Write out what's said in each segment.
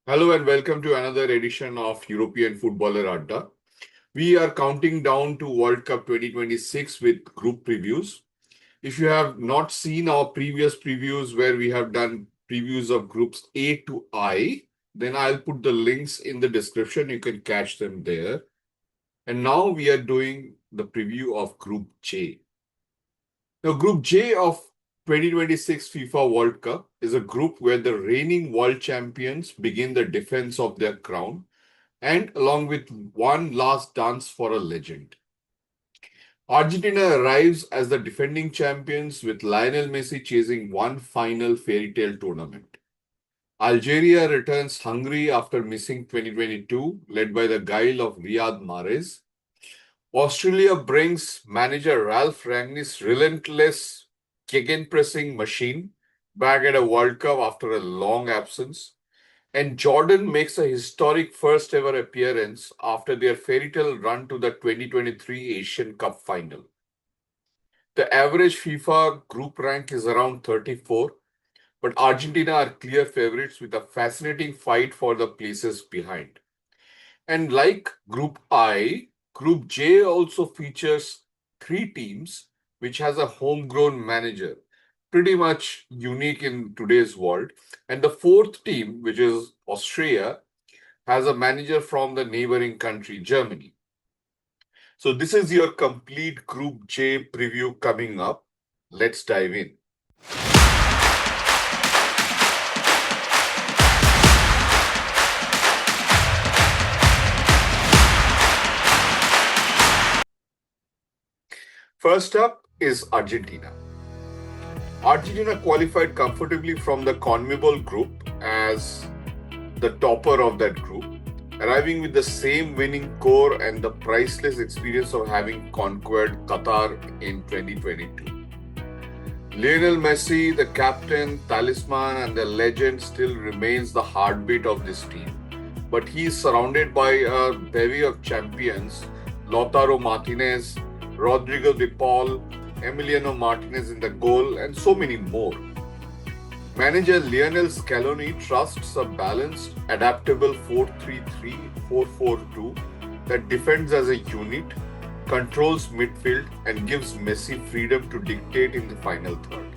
Hello and welcome to another edition of European Footballer Adda. We are counting down to World Cup 2026 with group previews. If you have not seen our previous previews where we have done previews of groups A to I, then I'll put the links in the description. You can catch them there. And now we are doing the preview of Group J. Now, Group J of 2026 FIFA World Cup is a group where the reigning world champions begin the defense of their crown and along with one last dance for a legend. Argentina arrives as the defending champions with Lionel Messi chasing one final fairy tale tournament. Algeria returns hungry after missing 2022, led by the guile of Riyad Mahrez. Australia brings manager Ralph Rangnick's relentless gegenpressing machine back at a World Cup after a long absence. And Jordan makes a historic first ever appearance after their fairy tale run to the 2023 Asian Cup final. The average FIFA group rank is around 34, but Argentina are clear favorites with a fascinating fight for the places behind. And like Group I, Group J also features three teams which has a homegrown manager, pretty much unique in today's world. And the fourth team, which is Austria, has a manager from the neighboring country, Germany. So this is your complete Group J preview coming up. Let's dive in. First up is Argentina. Argentina qualified comfortably from the CONMEBOL group as the topper of that group, arriving with the same winning core and the priceless experience of having conquered Qatar in 2022. Lionel Messi, the captain, talisman, and the legend, still remains the heartbeat of this team, but he is surrounded by a bevy of champions: Lautaro Martinez, Rodrigo de Paul, Emiliano Martinez in the goal, and so many more. Manager Lionel Scaloni trusts a balanced, adaptable 4-3-3-4-4-2 that defends as a unit, controls midfield, and gives Messi freedom to dictate in the final third.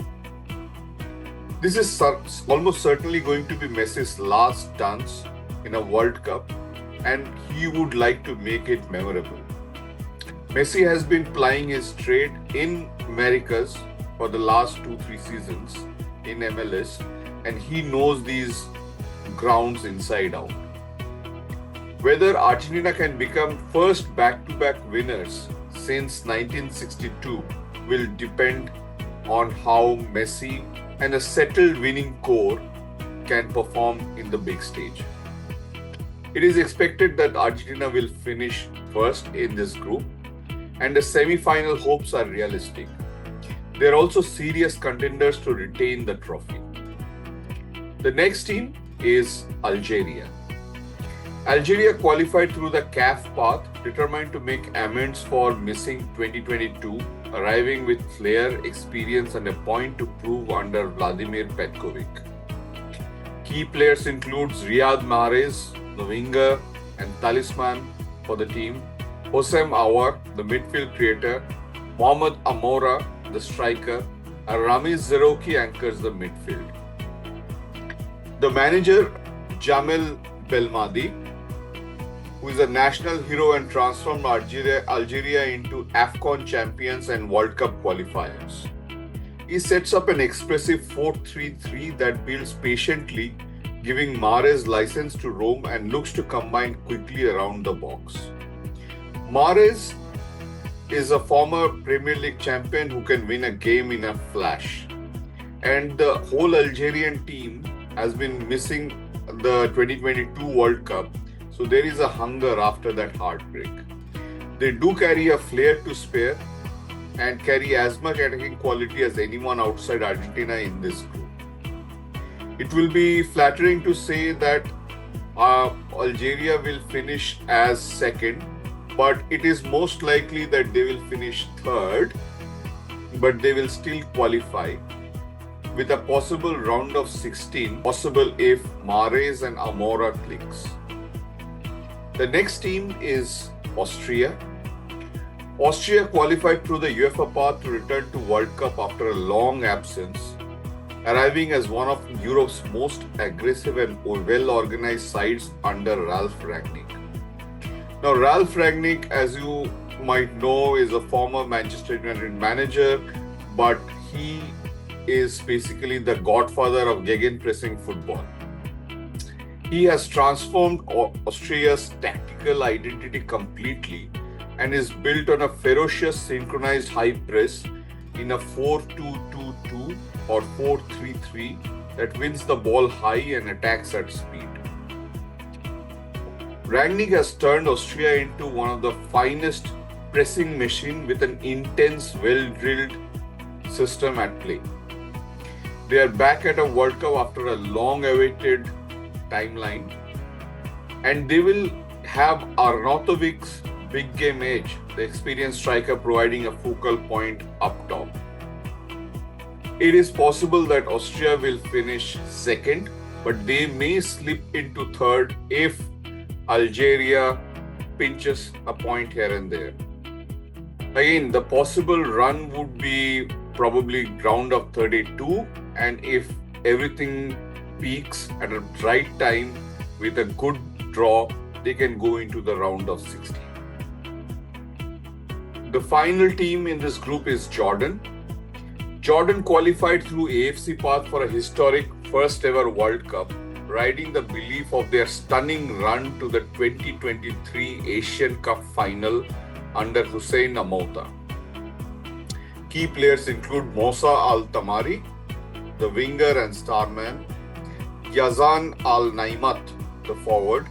This is almost certainly going to be Messi's last dance in a World Cup, and he would like to make it memorable. Messi has been plying his trade in Americas for the last 2-3 seasons in MLS, and he knows these grounds inside out. Whether Argentina can become first back-to-back winners since 1962 will depend on how Messi and a settled winning core can perform in the big stage. It is expected that Argentina will finish first in this group, and the semi-final hopes are realistic. They are also serious contenders to retain the trophy. The next team is Algeria. Algeria qualified through the CAF path, determined to make amends for missing 2022, arriving with flair, experience, and a point to prove under Vladimir Petkovic. Key players includes Riyad Mahrez, the winger and talisman for the team, Hossein Aouar, the midfield creator, Mohamed Amoura, the striker, and Ramiz Zerouki anchors the midfield. The manager, Jamel Belmadi, who is a national hero and transformed Algeria into AFCON champions and World Cup qualifiers. He sets up an expressive 4-3-3 that builds patiently, giving Mahrez license to roam and looks to combine quickly around the box. Mahrez is a former Premier League champion who can win a game in a flash. And the whole Algerian team has been missing the 2022 World Cup, so there is a hunger after that heartbreak. They do carry a flair to spare and carry as much attacking quality as anyone outside Argentina in this group. It will be flattering to say that Algeria will finish as second, but it is most likely that they will finish third, but they will still qualify. with a possible round of 16 possible if Mahrez and Amora clicks. The next team is Austria. Austria qualified through the UEFA path to return to World Cup after a long absence, arriving as one of Europe's most aggressive and well-organized sides under Ralf Rangnick. Now, Ralf Rangnick, as you might know, is a former Manchester United manager, but he is basically the godfather of gegenpressing football. He has transformed Austria's tactical identity completely and is built on a ferocious synchronized high press in a 4-2-2-2 or 4-3-3 that wins the ball high and attacks at speed. Rangnick has turned Austria into one of the finest pressing machine with an intense, well-drilled system at play. They are back at a World Cup after a long-awaited timeline, and they will have Arnautovic's big game edge, the experienced striker providing a focal point up top. It is possible that Austria will finish second, but they may slip into third if Algeria pinches a point here and there. Again, the possible run would be probably round of 32, and if everything peaks at the right time with a good draw, they can go into the round of 16. The final team in this group is Jordan. Jordan qualified through AFC path for a historic first ever World Cup, riding the belief of their stunning run to the 2023 Asian Cup final under Hussein Amouta. Key players include Moussa Al-Tamari, the winger and starman, Yazan Al-Naimat, the forward,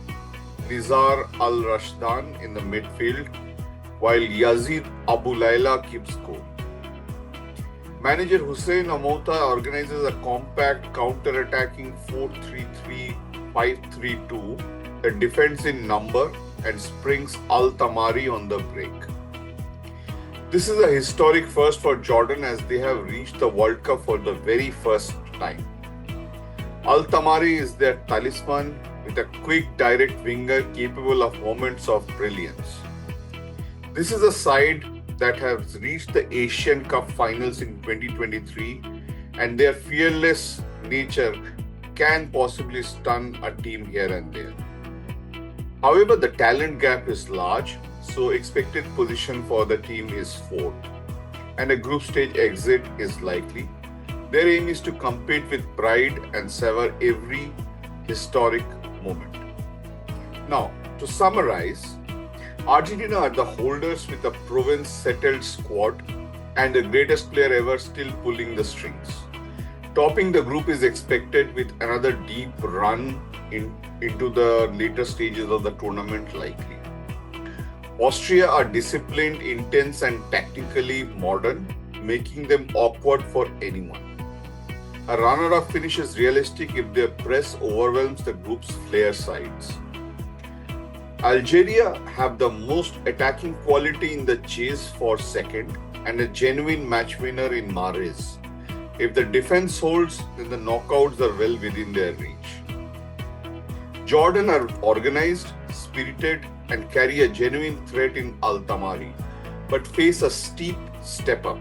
Nizar Al-Rashdan in the midfield, while Yazid Abu Laila keeps goal. Manager Hussein Amouta organizes a compact counter-attacking 4-3-3-5-3-2 that defends in number and springs Al-Tamari on the break. This is a historic first for Jordan as they have reached the World Cup for the very first time. Al-Tamari is their talisman with a quick, direct winger capable of moments of brilliance. This is a side that has reached the Asian Cup finals in 2023, and their fearless nature can possibly stun a team here and there. However, the talent gap is large, so expected position for the team is fourth, and a group stage exit is likely. Their aim is to compete with pride and savor every historic moment. Now, to summarize, Argentina are the holders with a proven settled squad and the greatest player ever still pulling the strings. Topping the group is expected with another deep run into the later stages of the tournament likely. Austria are disciplined, intense and tactically modern, making them awkward for anyone. A runner-up finish is realistic if their press overwhelms the group's flair sides. Algeria have the most attacking quality in the chase for second and a genuine match winner in Mahrez. If the defense holds, then the knockouts are well within their reach. Jordan are organized, spirited and carry a genuine threat in Al-Tamari, but face a steep step up.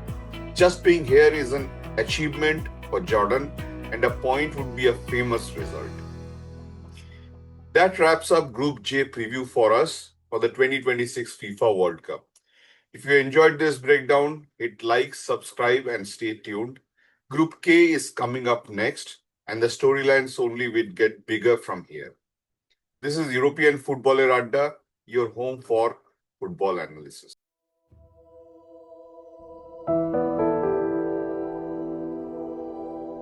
Just being here is an achievement for Jordan, and a point would be a famous result. That wraps up Group J preview for us for the 2026 FIFA World Cup. If you enjoyed this breakdown, hit like, subscribe and stay tuned. Group K is coming up next, and the storylines only will get bigger from here. This is European Footballer Adda, your home for football analysis.